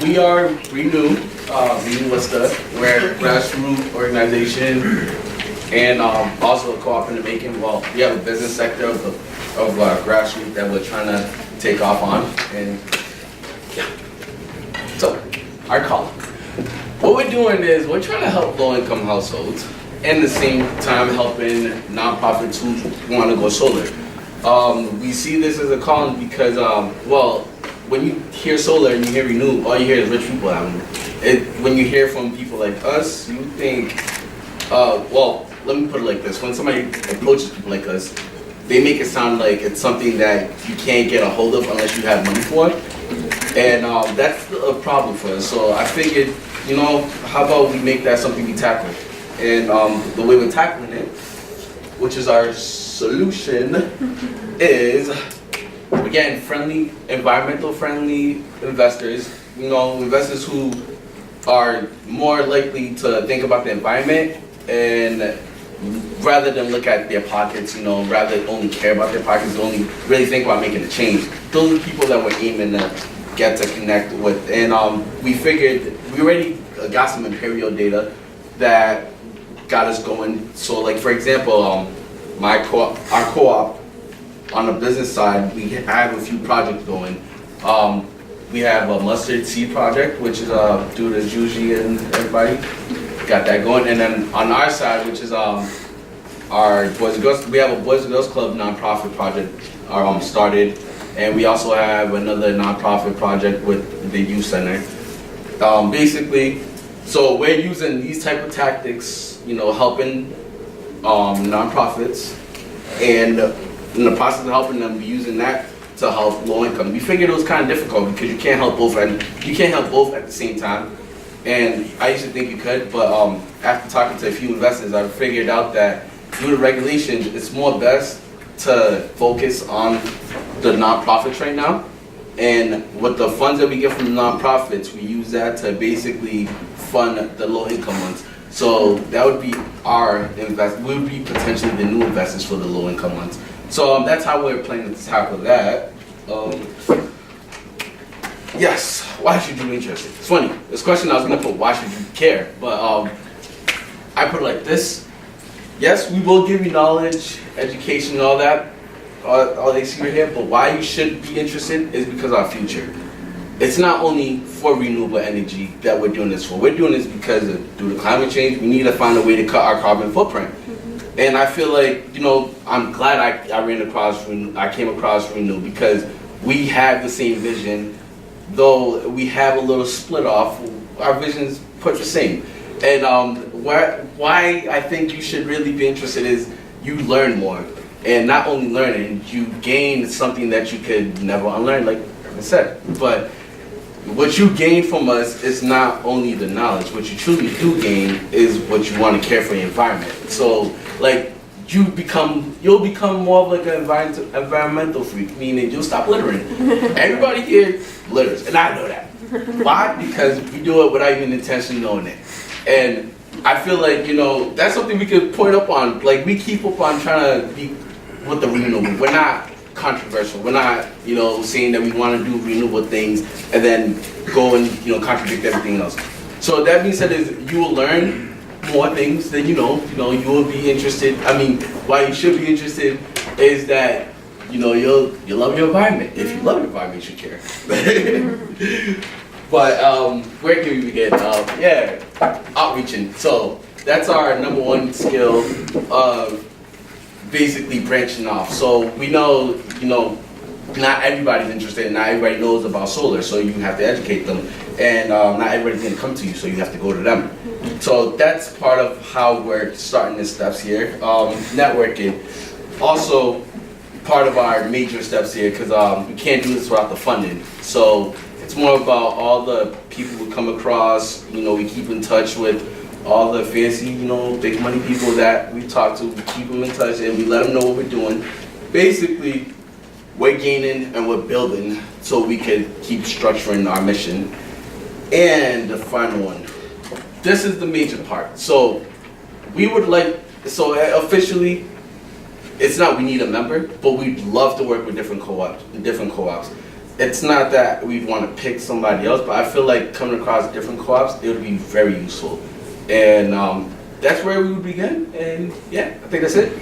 we are Renew, Renew Vista. We're a grassroots organization and also a co-op in the making. Well, we have a business sector of grassroots that we're trying to take off on. And yeah, so our call. What we're doing is we're trying to help low-income households and at the same time helping nonprofits who want to go solar. We see this as a calling because, well, when you hear solar and you hear Renew, all you hear is rich people having it. When you hear from people like us, you think, well, let me put it like this. When somebody approaches people like us, they make it sound like it's something that you can't get a hold of unless you have money for it. And that's a problem for us. So I figured, you know, how about we make that something we tackle? And the way we're tackling it, which is our solution, is, again, friendly, environmental friendly investors. You know, investors who are more likely to think about the environment and rather than look at their pockets, you know, rather than only care about their pockets, only really think about making a change. Those are the people that we're aiming to get to connect with. And we figured, we already got some Imperial data that got us going. So like, for example, our co-op, on the business side, we have a few projects going. We have a mustard seed project, which is due to Juji and everybody. Got that going. And then on our side, which is our Boys and Girls, we have a Boys and Girls Club nonprofit project started. And we also have another nonprofit project with the youth center. Basically, so we're using these type of tactics, you know, helping nonprofits, and in the process of helping them, we're using that to help low income. We figured it was kind of difficult because you can't help both, and you can't help both at the same time. And I used to think you could, but after talking to a few investors, I figured out that due to regulations, it's more best to focus on the nonprofits right now. And with the funds that we get from the nonprofits, we use that to basically fund the low income ones. So that would be our invest. We would be potentially the new investors for the low income ones. So that's how we're planning to tackle that. Yes, why should you be interested? It's funny. This question I was gonna put, why should you care? But I put it like this. Yes, we will give you knowledge, education, and all that. All they see right here, but why you should be interested is because of our future. It's not only for renewable energy that we're doing this for. We're doing this because due to climate change, we need to find a way to cut our carbon footprint. And I feel like, you know, I'm glad I came across Renew because we have the same vision, though we have a little split off. Our vision's put the same. And why I think you should really be interested is you learn more. And not only learning, you gain something that you could never unlearn, like I said. But what you gain from us is not only the knowledge. What you truly do gain is what you want to care for the environment. So, like, you'll become more of like an environmental freak, meaning you'll stop littering. Everybody here litters, and I know that. Why? Because we do it without even intention knowing it. And I feel like, you know, that's something we could point up on. Like, we keep up on trying to be with the renewable. We're not controversial. We're not, you know, saying that we want to do renewable things and then go and, you know, contradict everything else. So that being said, is you will learn more things than you know. You know, you will be interested. I mean, why you should be interested is that, you know, you'll love your environment. If you love your environment, you should care. But where can we begin? Yeah, outreaching. So that's our number one skill of basically branching off. So we know, you know, not everybody's interested, not everybody knows about solar, so you have to educate them. And not everybody's gonna come to you, so you have to go to them. So that's part of how we're starting the steps here. Networking, also part of our major steps here, because we can't do this without the funding. So it's more about all the people we come across, you know, we keep in touch with all the fancy, you know, big money people that we talk to, we keep them in touch and we let them know what we're doing. Basically, we're gaining and we're building so we can keep structuring our mission. And the final one, this is the major part. So we would like, so officially, it's not we need a member, but we'd love to work with different co-ops. it's not that we'd want to pick somebody else, but I feel like coming across different co-ops, it would be very useful. And that's where we would begin. And yeah, I think that's it.